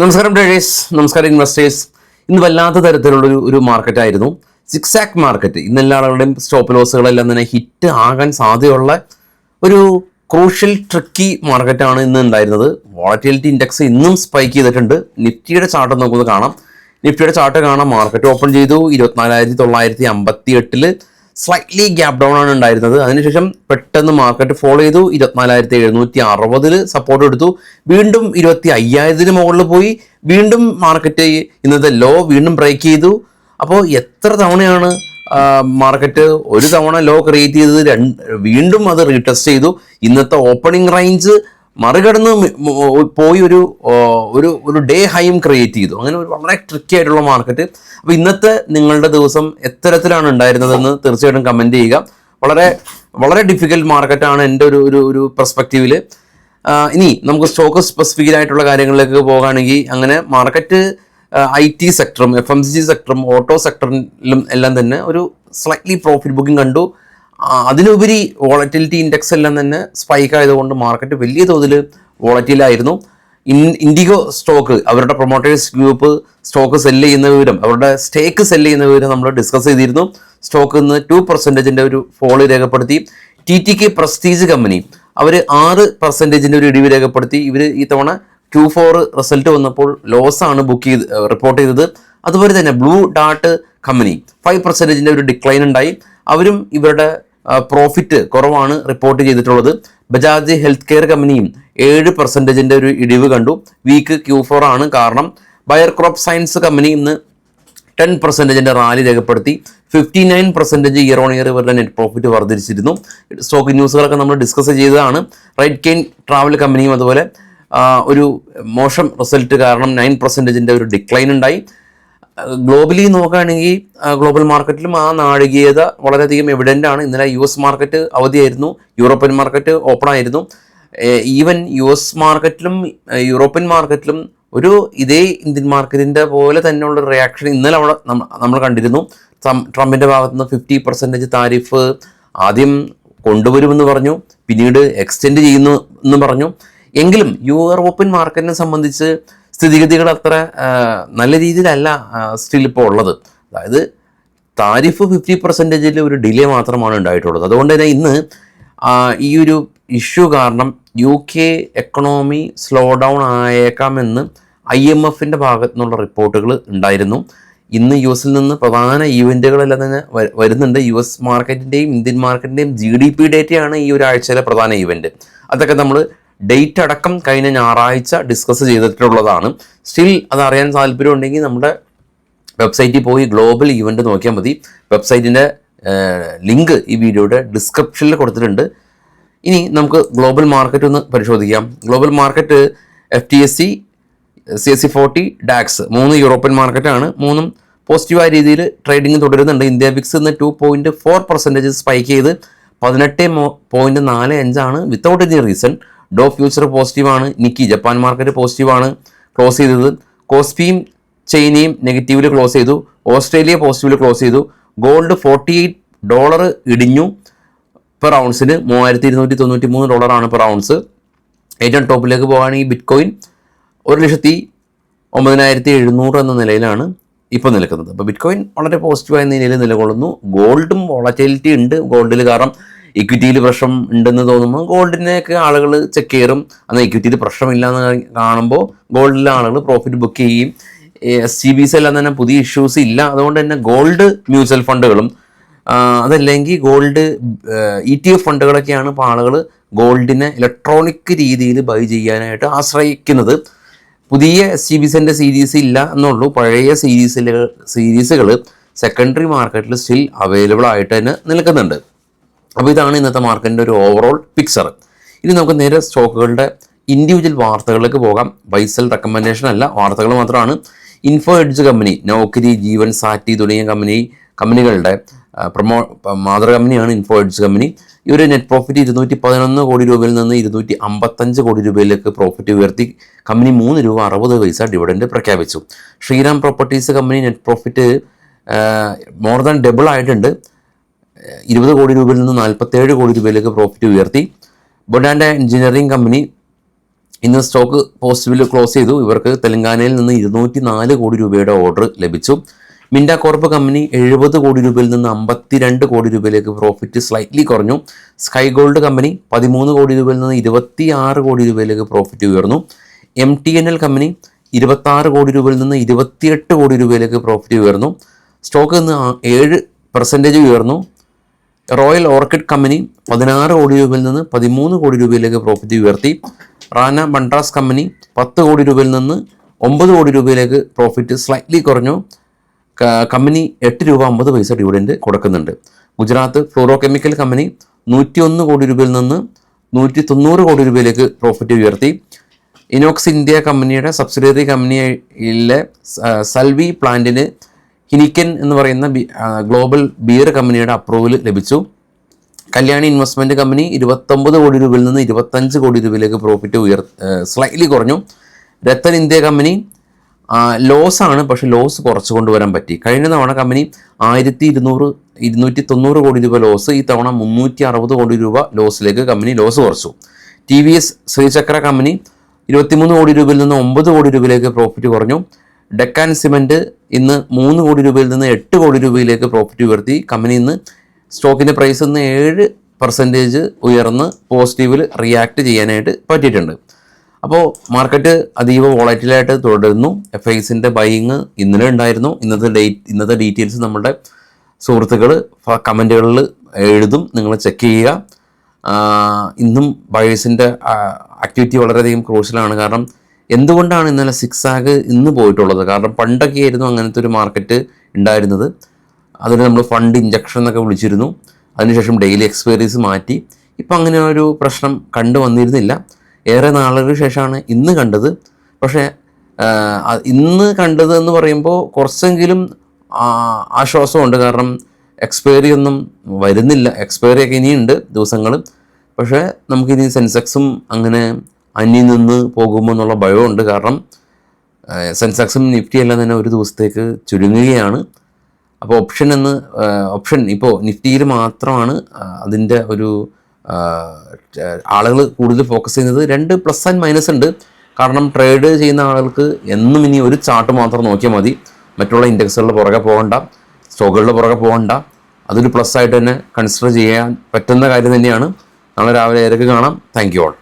നമസ്കാരം ട്രേഡേഴ്സ്, നമസ്കാരം ഇൻവെസ്റ്റേഴ്സ്. ഇന്ന് വല്ലാത്ത തരത്തിലുള്ളൊരു മാർക്കറ്റായിരുന്നു സിക്സാക് മാർക്കറ്റ്. ഇന്ന് എല്ലാ ആളുകളുടെയും സ്റ്റോപ്പ് ലോസുകളെല്ലാം തന്നെ ഹിറ്റ് ആകാൻ സാധ്യതയുള്ള ഒരു ക്രൂഷ്യൽ ട്രിക്കി മാർക്കറ്റാണ് ഇന്ന് ഉണ്ടായിരുന്നത്. വോളറ്റിലിറ്റി ഇൻഡെക്സ് ഇന്നും സ്പൈക്ക് ചെയ്തിട്ടുണ്ട്. നിഫ്റ്റിയുടെ ചാർട്ട് നമുക്കൊന്ന് കാണാം. നിഫ്റ്റിയുടെ ചാർട്ട് കാണാം. മാർക്കറ്റ് ഓപ്പൺ ചെയ്തു 24,958 സ്ലൈറ്റ്ലി ഗ്യാപ് ഡൗൺ ആണ് ഉണ്ടായിരുന്നത്. അതിനുശേഷം പെട്ടെന്ന് മാർക്കറ്റ് ഫോളോ ചെയ്തു 24,760 സപ്പോർട്ട് എടുത്തു. വീണ്ടും 25,000 മുകളിൽ പോയി. വീണ്ടും മാർക്കറ്റ് ഇന്നത്തെ ലോ വീണ്ടും ബ്രേക്ക് ചെയ്തു. അപ്പോൾ എത്ര തവണയാണ് മാർക്കറ്റ് ഒരു തവണ ലോ ക്രിയേറ്റ് ചെയ്തത്, വീണ്ടും അത് റീടെസ്റ്റ് ചെയ്തു. ഇന്നത്തെ ഓപ്പണിംഗ് റേഞ്ച് മറികടന്ന് പോയി ഒരു ഡേ ഹൈയും ക്രിയേറ്റ് ചെയ്തു. അങ്ങനെ ഒരു വളരെ ട്രിക്കി ആയിട്ടുള്ള മാർക്കറ്റ്. അപ്പോൾ ഇന്നത്തെ നിങ്ങളുടെ ദിവസം എത്തരത്തിലാണ് ഉണ്ടായിരുന്നതെന്ന് തീർച്ചയായിട്ടും കമൻറ്റ് ചെയ്യുക. വളരെ വളരെ ഡിഫിക്കൽട്ട് മാർക്കറ്റാണ് എൻ്റെ ഒരു പെർസ്പെക്റ്റീവിൽ. ഇനി നമുക്ക് സ്റ്റോക്ക് സ്പെസിഫിക്കലായിട്ടുള്ള കാര്യങ്ങളിലേക്ക് പോകുകയാണെങ്കിൽ, അങ്ങനെ മാർക്കറ്റ് IT സെക്ടറും FMCG സെക്ടറും ഓട്ടോ സെക്ടറിലും എല്ലാം തന്നെ ഒരു സ്ലൈറ്റ്ലി പ്രോഫിറ്റ് ബുക്കിംഗ് കണ്ടു. അതിനുപരി വോളറ്റിലിറ്റി ഇൻഡെക്സ് എല്ലാം തന്നെ സ്പൈക്ക് ആയതുകൊണ്ട് മാർക്കറ്റ് വലിയ തോതിൽ വോളറ്റിലായിരുന്നു. ഇൻഡിഗോ സ്റ്റോക്ക്, അവരുടെ പ്രൊമോട്ടേഴ്സ് ഗ്രൂപ്പ് സ്റ്റോക്ക് സെല്ല് ചെയ്യുന്ന വിവരം, അവരുടെ സ്റ്റേക്ക് സെല്ല് ചെയ്യുന്ന വിവരം നമ്മൾ ഡിസ്കസ് ചെയ്തിരുന്നു. സ്റ്റോക്ക് ഇന്ന് 2% ഒരു ഫോള് രേഖപ്പെടുത്തി. TTK പ്രസ്റ്റീജ് കമ്പനി അവർ 6% ഒരു ഇടിവ് രേഖപ്പെടുത്തി. ഇവർ ഈ തവണ Q4 റിസൾട്ട് വന്നപ്പോൾ ലോസാണ് റിപ്പോർട്ട് ചെയ്തത്. അതുപോലെ തന്നെ ബ്ലൂ ഡാർട്ട് കമ്പനി 5% ഒരു ഡിക്ലൈൻ ഉണ്ടായി. അവരും ഇവരുടെ പ്രോഫിറ്റ് കുറവാണ് റിപ്പോർട്ട് ചെയ്തിട്ടുള്ളത്. ബജാജ് ഹെൽത്ത് കെയർ കമ്പനിയും 7% ഒരു ഇടിവ് കണ്ടു. വീക്ക് Q4 ആണ് കാരണം. ബയർ ക്രോപ്പ് സയൻസ് കമ്പനി ഇന്ന് 10% റാലി രേഖപ്പെടുത്തി. 59% ഇയർ ഓൺ ഇയർ ഇവരുടെ നെറ്റ് പ്രോഫിറ്റ് വർദ്ധിച്ചിരുന്നു. സ്റ്റോക്ക് ന്യൂസുകളൊക്കെ നമ്മൾ ഡിസ്കസ് ചെയ്തതാണ്. റൈറ്റ് കെയിൻ ട്രാവൽ കമ്പനിയും അതുപോലെ ഒരു മോശം റിസൾട്ട് കാരണം 9% ഒരു ഡിക്ലൈൻ ഉണ്ടായി. ഗ്ലോബലി നോക്കുകയാണെങ്കിൽ ഗ്ലോബൽ മാർക്കറ്റിലും ആ നാഴികീയത വളരെയധികം എവിഡൻ്റ് ആണ്. ഇന്നലെ US മാർക്കറ്റ് അവധിയായിരുന്നു, യൂറോപ്യൻ മാർക്കറ്റ് ഓപ്പൺ ആയിരുന്നു. ഈവൻ US മാർക്കറ്റിലും യൂറോപ്യൻ മാർക്കറ്റിലും ഒരു ഇതേ ഇന്ത്യൻ മാർക്കറ്റിൻ്റെ പോലെ തന്നെയുള്ള റിയാക്ഷൻ ഇന്നലെ അവിടെ നമ്മൾ കണ്ടിരുന്നു. ട്രംപിൻ്റെ ഭാഗത്തുനിന്ന് 50% താരിഫ് ആദ്യം കൊണ്ടുവരുമെന്ന് പറഞ്ഞു, പിന്നീട് എക്സ്റ്റെൻഡ് ചെയ്യുന്നു എന്ന് പറഞ്ഞു. എങ്കിലും യൂറോപ്യൻ മാർക്കറ്റിനെ സംബന്ധിച്ച് സ്ഥിതിഗതികൾ അത്ര നല്ല രീതിയിലല്ല സ്റ്റിൽ ഇപ്പോൾ ഉള്ളത്. അതായത് താരിഫ് 50% ഒരു ഡിലേ മാത്രമാണ് ഉണ്ടായിട്ടുള്ളത്. അതുകൊണ്ട് തന്നെ ഇന്ന് ഈ ഒരു ഇഷ്യൂ കാരണം UK എക്കണോമി സ്ലോ ഡൗൺ ആയേക്കാമെന്ന് IMFൻ്റെ ഭാഗത്തു നിന്നുള്ള റിപ്പോർട്ടുകൾ ഉണ്ടായിരുന്നു. ഇന്ന് US നിന്ന് പ്രധാന ഇവൻറ്റുകളെല്ലാം തന്നെ വരുന്നുണ്ട്. US മാർക്കറ്റിൻ്റെയും ഇന്ത്യൻ മാർക്കറ്റിൻ്റെയും GDP ഡേറ്റയാണ് ഈ ഒരാഴ്ചയിലെ പ്രധാന ഇവൻറ്റ്. അതൊക്കെ നമ്മൾ ഡേറ്റ് അടക്കം കഴിഞ്ഞ ഞായറാഴ്ച ഡിസ്കസ് ചെയ്തിട്ടുള്ളതാണ്. സ്റ്റിൽ അതറിയാൻ താല്പര്യമുണ്ടെങ്കിൽ നമ്മുടെ വെബ്സൈറ്റിൽ പോയി ഗ്ലോബൽ ഇവൻ്റ് നോക്കിയാൽ മതി. വെബ്സൈറ്റിൻ്റെ ലിങ്ക് ഈ വീഡിയോയുടെ ഡിസ്ക്രിപ്ഷനിൽ കൊടുത്തിട്ടുണ്ട്. ഇനി നമുക്ക് ഗ്ലോബൽ മാർക്കറ്റ് ഒന്ന് പരിശോധിക്കാം. Global market FTSE, CAC 40, DAX 3 European മാർക്കറ്റാണ്. മൂന്നും പോസിറ്റീവായ രീതിയിൽ ട്രേഡിംഗ് തുടരുന്നുണ്ട്. ഇന്ത്യ വിക്സ് ഇന്ന് 2.4% സ്പൈക്ക് ചെയ്ത് 18.45 വിത്തൗട്ട് എനി റീസൺ. ഡോ ഫ്യൂച്ചർ പോസിറ്റീവാണ്. നിക്കി ജപ്പാൻ മാർക്കറ്റ് പോസിറ്റീവാണ് ക്ലോസ് ചെയ്തത്. കോസ്പിയും ചൈനയും നെഗറ്റീവിൽ ക്ലോസ് ചെയ്തു. ഓസ്ട്രേലിയ പോസിറ്റീവിൽ ക്ലോസ് ചെയ്തു. ഗോൾഡ് $48 ഇടിഞ്ഞു പെർ ഔൺസിന്. $3,293 per ounce. ഏറ്റവും ടോപ്പിലേക്ക് പോകുകയാണെങ്കിൽ ബിറ്റ്കോയിൻ 1,09,700 എന്ന നിലയിലാണ് ഇപ്പോൾ നിൽക്കുന്നത്. അപ്പോൾ ബിറ്റ്കോയിൻ വളരെ പോസിറ്റീവായ നിലയിൽ നിലകൊള്ളുന്നു. ഗോൾഡും വോളറ്റിലിറ്റി ഉണ്ട് ഗോൾഡിൽ. കാരണം ഇക്വിറ്റിയിൽ പ്രശ്നം ഉണ്ടെന്ന് തോന്നുമ്പോൾ ഗോൾഡിനെയൊക്കെ ആളുകൾ ചെക്ക് ചെയ്യും. അന്ന് ഇക്വിറ്റിയിൽ പ്രശ്നമില്ലാന്ന് കാണുമ്പോൾ ഗോൾഡിലെ ആളുകൾ പ്രോഫിറ്റ് ബുക്ക് ചെയ്യും. SGBs എല്ലാം തന്നെ പുതിയ ഇഷ്യൂസ് ഇല്ല. അതുകൊണ്ട് തന്നെ ഗോൾഡ് മ്യൂച്വൽ ഫണ്ടുകളും അതല്ലെങ്കിൽ ഗോൾഡ് ETF ഫണ്ടുകളൊക്കെയാണ് ഇപ്പോൾ ആളുകൾ ഗോൾഡിനെ ഇലക്ട്രോണിക് രീതിയിൽ ബൈ ചെയ്യാനായിട്ട് ആശ്രയിക്കുന്നത്. പുതിയ SGBസിൻ്റെ സീരീസ് ഇല്ല എന്നുള്ളൂ. പഴയ സീരീസുകൾ സെക്കൻഡറി മാർക്കറ്റിൽ സ്റ്റിൽ അവൈലബിൾ ആയിട്ട് തന്നെ നിൽക്കുന്നുണ്ട്. അപ്പോൾ ഇതാണ് ഇന്നത്തെ മാർക്കറ്റിൻ്റെ ഒരു ഓവറോൾ പിക്ചർ. ഇനി നമുക്ക് നേരെ സ്റ്റോക്കുകളുടെ ഇൻഡിവിജ്വൽ വാർത്തകളിലേക്ക് പോകാം. ബൈസെൽ റെക്കമെൻഡേഷൻ അല്ല, വാർത്തകൾ മാത്രമാണ്. Info Edge company, Naukri, Jeevansathi തുടങ്ങിയ കമ്പനികളുടെ മാതൃ കമ്പനിയാണ് ഇൻഫോ എഡ്ജ് കമ്പനി. ഇവർ നെറ്റ് പ്രോഫിറ്റ് 211 കോടി രൂപയിൽ നിന്ന് 255 കോടി രൂപയിലേക്ക് പ്രോഫിറ്റ് ഉയർത്തി. കമ്പനി ₹3.60 ഡിവിഡൻഡ് പ്രഖ്യാപിച്ചു. Shriram properties company net profit more than double ആയിട്ടുണ്ട്. 20 കോടി രൂപയിൽ നിന്ന് 47 കോടി രൂപയിലേക്ക് പ്രോഫിറ്റ് ഉയർത്തി. ബൊഡാൻഡ എഞ്ചിനീയറിംഗ് കമ്പനി ഇന്ന് സ്റ്റോക്ക് പോസിറ്റീവിൽ ക്ലോസ് ചെയ്തു. ഇവർക്ക് തെലങ്കാനയിൽ നിന്ന് 204 കോടി രൂപയുടെ ഓർഡർ ലഭിച്ചു. മിൻഡ കോർപ്പ് കമ്പനി 70 കോടി രൂപയിൽ നിന്ന് 52 കോടി രൂപയിലേക്ക് പ്രോഫിറ്റ് സ്ലൈറ്റ്ലി കുറഞ്ഞു. സ്കൈ ഗോൾഡ് കമ്പനി 13 കോടി രൂപയിൽ നിന്ന് 26 കോടി രൂപയിലേക്ക് പ്രോഫിറ്റ് ഉയർന്നു. MTNL കമ്പനി 26 കോടി രൂപയിൽ നിന്ന് 28 കോടി രൂപയിലേക്ക് പ്രോഫിറ്റ് ഉയർന്നു. സ്റ്റോക്ക് ഇന്ന് 7% ഉയർന്നു. റോയൽ ഓർക്കിഡ് കമ്പനി 16 കോടി രൂപയിൽ നിന്ന് 13 കോടി രൂപയിലേക്ക് പ്രോഫിറ്റ് ഉയർത്തി. റാന ബൺട്രാസ് കമ്പനി 10 കോടി രൂപയിൽ നിന്ന് 9 കോടി രൂപയിലേക്ക് പ്രോഫിറ്റ് സ്ലൈറ്റ്ലി കുറഞ്ഞു. കമ്പനി 8 രൂപ 50 പൈസ ഡിവിഡൻഡ് കൊടുക്കുന്നുണ്ട്. ഗുജറാത്ത് ഫ്ലൂറോ കെമിക്കൽ കമ്പനി 101 കോടി രൂപയിൽ നിന്ന് 190 കോടി രൂപയിലേക്ക് പ്രോഫിറ്റ് ഉയർത്തി. ഇനോക്സ് ഇന്ത്യ കമ്പനിയുടെ സബ്സിഡിയറി കമ്പനിയിലെ സൽവി പ്ലാന്റിന് ഹിനിക്കൻ എന്ന് പറയുന്ന ഗ്ലോബൽ ബിയർ കമ്പനിയുടെ അപ്രൂവൽ ലഭിച്ചു. കല്യാണി ഇൻവെസ്റ്റ്മെൻറ്റ് കമ്പനി 29 കോടി രൂപയിൽ നിന്ന് 25 കോടി രൂപയിലേക്ക് പ്രോഫിറ്റ് സ്ലൈറ്റ്ലി കുറഞ്ഞു. രത്തൻ ഇന്ത്യ കമ്പനി ലോസാണ്, പക്ഷേ ലോസ് കുറച്ച് കൊണ്ടുവരാൻ പറ്റി. കഴിഞ്ഞ തവണ കമ്പനി 1290 കോടി രൂപ ലോസ്, ഈ തവണ 360 കോടി രൂപ ലോസിലേക്ക് കമ്പനി ലോസ് കുറച്ചു. TVS ശ്രീചക്ര കമ്പനി 23 കോടി രൂപയിൽ നിന്ന് 9 കോടി രൂപയിലേക്ക് പ്രോഫിറ്റ് കുറഞ്ഞു. ഡെക്കാൻ സിമെൻറ്റ് ഇന്ന് 3 കോടി രൂപയിൽ നിന്ന് 8 കോടി രൂപയിലേക്ക് പ്രോഫിറ്റ് ഉയർത്തി. കമ്പനി ഇന്ന് സ്റ്റോക്കിൻ്റെ പ്രൈസ് ഇന്ന് 7% ഉയർന്ന് പോസിറ്റീവിൽ റിയാക്ട് ചെയ്യാനായിട്ട് പറ്റിയിട്ടുണ്ട്. അപ്പോൾ മാർക്കറ്റ് അതീവ വോളറ്റിലായിട്ട് തുടരുന്നു. FISൻ്റെ ബൈയിങ് ഇന്നലെ ഉണ്ടായിരുന്നു. ഇന്നത്തെ ഡീറ്റെയിൽസ് നമ്മുടെ സുഹൃത്തുക്കൾ കമൻറ്റുകളിൽ എഴുതും, നിങ്ങൾ ചെക്ക് ചെയ്യുക. ഇന്നും ബയേഴ്സിൻ്റെ ആക്ടിവിറ്റി വളരെയധികം ക്രൂഷ്യലാണ്. കാരണം എന്തുകൊണ്ടാണ് ഇന്നലെ സിക്സാഗ് ഇന്ന് പോയിട്ടുള്ളത്? കാരണം പണ്ടൊക്കെ ആയിരുന്നു അങ്ങനത്തെ ഒരു മാർക്കറ്റ് ഉണ്ടായിരുന്നത്. അതിന് നമ്മൾ ഫണ്ട് ഇഞ്ചക്ഷൻ എന്നൊക്കെ വിളിച്ചിരുന്നു. അതിനുശേഷം ഡെയിലി എക്സ്പയറീസ് മാറ്റി. ഇപ്പം അങ്ങനെ ഒരു പ്രശ്നം കണ്ടു വന്നിരുന്നില്ല. ഏറെ നാളുകൾക്ക് ശേഷമാണ് ഇന്ന് കണ്ടത്. പക്ഷേ ഇന്ന് കണ്ടത് എന്ന് പറയുമ്പോൾ കുറച്ചെങ്കിലും ആശ്വാസമുണ്ട്. കാരണം എക്സ്പയറി ഒന്നും വരുന്നില്ല. എക്സ്പയറിയൊക്കെ ഇനിയുണ്ട് ദിവസങ്ങൾ. പക്ഷേ നമുക്കിനി സെൻസെക്സും അങ്ങനെ അന്യം നിന്ന് പോകുമോ എന്നുള്ള ഭയമുണ്ട്. കാരണം സെൻസെക്സും നിഫ്റ്റി എല്ലാം തന്നെ ഒരു ദിവസത്തേക്ക് ചുരുങ്ങുകയാണ്. അപ്പോൾ ഓപ്ഷൻ ഇപ്പോൾ നിഫ്റ്റിയിൽ മാത്രമാണ് അതിൻ്റെ ഒരു ആളുകൾ കൂടുതൽ ഫോക്കസ് ചെയ്യുന്നത്. 2 പ്ലസ് ആൻഡ് മൈനസ് ഉണ്ട്. കാരണം ട്രേഡ് ചെയ്യുന്ന ആളുകൾക്ക് എന്നും ഇനി ഒരു ചാർട്ട് മാത്രം നോക്കിയാൽ മതി. മറ്റുള്ള ഇൻഡെക്സുകളുടെ പുറകെ പോകണ്ട, സ്റ്റോക്കുകളുടെ പുറകെ പോകണ്ട. അതൊരു പ്ലസ് ആയിട്ട് തന്നെ കൺസിഡർ ചെയ്യാൻ പറ്റുന്ന കാര്യം തന്നെയാണ്. നാളെ രാവിലെ 7 കാണാം. Thank you all.